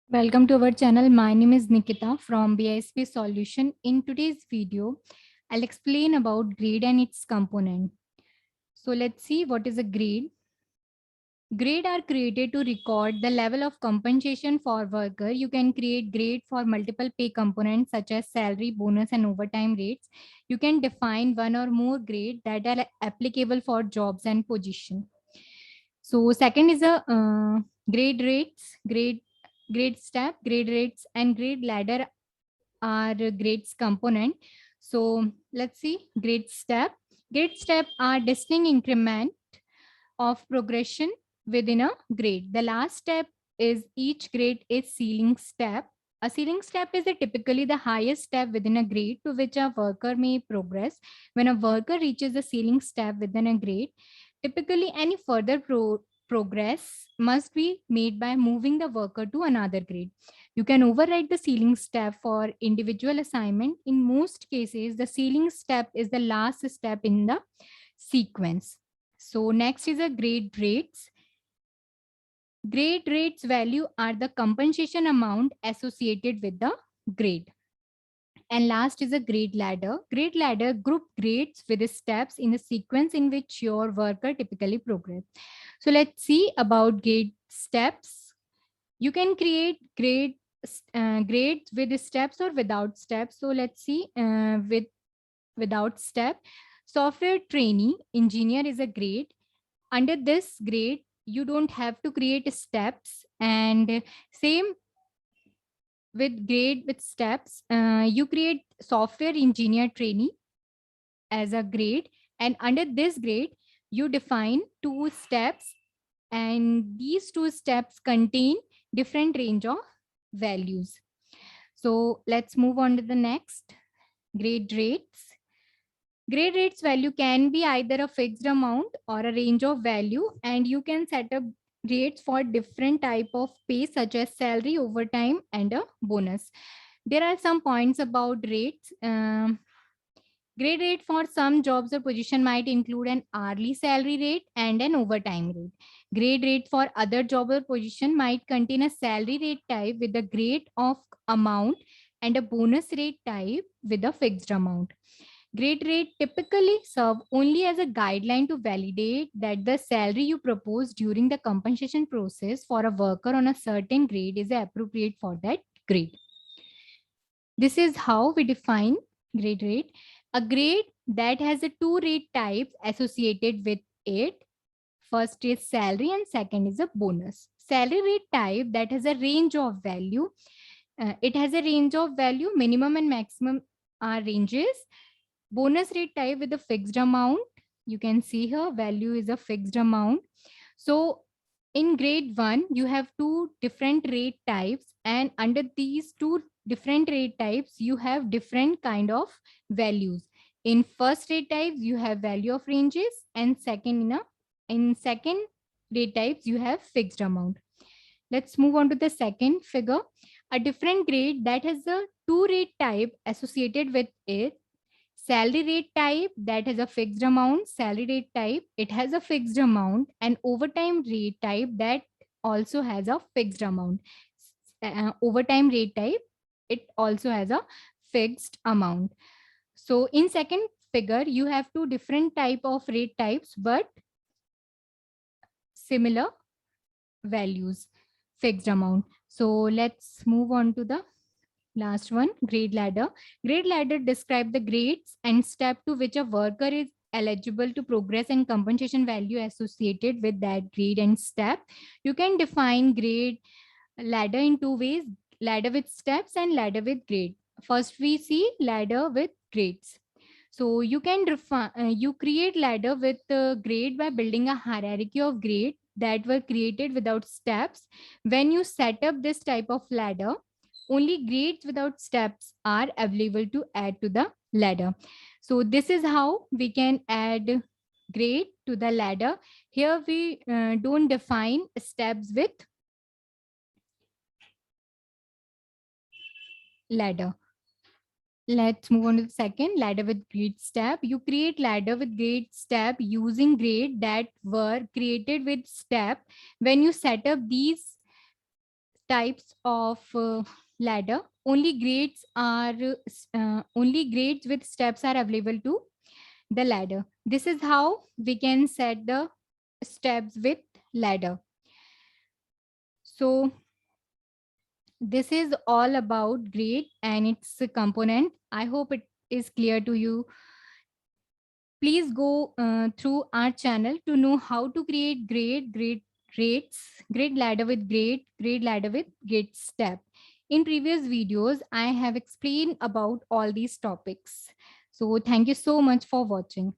Welcome to our channel. My name is Nikita from BISP Solution. In today's video, I'll explain about grade and its component. So let's see what is a grade. Grade are created to record the level of compensation for worker. You can create grade for multiple pay components such as salary, bonus, and overtime rates. You can define one or more grade that are applicable for jobs and position. So second is a grade rates, grade step, grade rates, and grade ladder are grades component. So let's see grade step. Grade step are distinct increment of progression within a grade. The last step is each grade is ceiling step. A ceiling step is typically the highest step within a grade to which a worker may progress. When a worker reaches the ceiling step within a grade, typically any further progress must be made by moving the worker to another grade. You can override the ceiling step for individual assignment. In most cases, the ceiling step is the last step in the sequence. So next is a grade rates. Grade rates value are the compensation amount associated with the grade. And last is a grade ladder. Grade ladder group grades with the steps in the sequence in which your worker typically progress. So let's see about grade steps. You can create grades with the steps or without steps. So let's see without step. Software trainee engineer is a grade. Under this grade, you don't have to create steps, and same with grade with steps. You create software engineer trainee as a grade, and under this grade you define two steps, and these two steps contain different range of values. So let's move on to the next. Grade rates. Grade rates value can be either a fixed amount or a range of value, and you can set up rates for different type of pay such as salary, overtime, and a bonus. There are some points about rates. Grade rate for some jobs or position might include an hourly salary rate and an overtime rate. Grade rate for other job or position might contain a salary rate type with a grade of amount and a bonus rate type with a fixed amount. Grade rate typically serve only as a guideline to validate that the salary you propose during the compensation process for a worker on a certain grade is appropriate for that grade. This is how we define grade rate. A grade that has a two rate types associated with it. First is salary and second is a bonus. Salary rate type that has a range of value. It has a range of value, minimum and maximum are ranges. Bonus rate type with a fixed amount. You can see here value is a fixed amount. So in grade 1, you have two different rate types, and under these two different rate types, you have different kind of values. In first rate types, you have value of ranges, and in second rate types, you have fixed amount. Let's move on to the second figure. A different grade that has a two rate type associated with it. Salary rate type that has a fixed amount. Salary rate type, it has a fixed amount. And overtime rate type that also has a fixed amount. Overtime rate type, it also has a fixed amount. So in second figure, you have two different type of rate types, but similar values, fixed amount. So let's move on to the last one, grade ladder. Grade ladder describe the grades and step to which a worker is eligible to progress and compensation value associated with that grade and step. You can define grade ladder in two ways, ladder with steps and ladder with grade. First, we see ladder with grades. So you can you create ladder with grade by building a hierarchy of grade that were created without steps. When you set up this type of ladder, only grades without steps are available to add to the ladder. So this is how we can add grade to the ladder. Here we don't define steps with ladder. Let's move on to the second, ladder with grade step. You create ladder with grade step using grade that were created with step. When you set up these types of ladder. Only grades with steps are available to the ladder. This is how we can set the steps with ladder. So this is all about grade and its component. I hope it is clear to you. Please go through our channel to know how to create grade rates, grade ladder with grade ladder with grade step. In previous videos, I have explained about all these topics. So thank you so much for watching.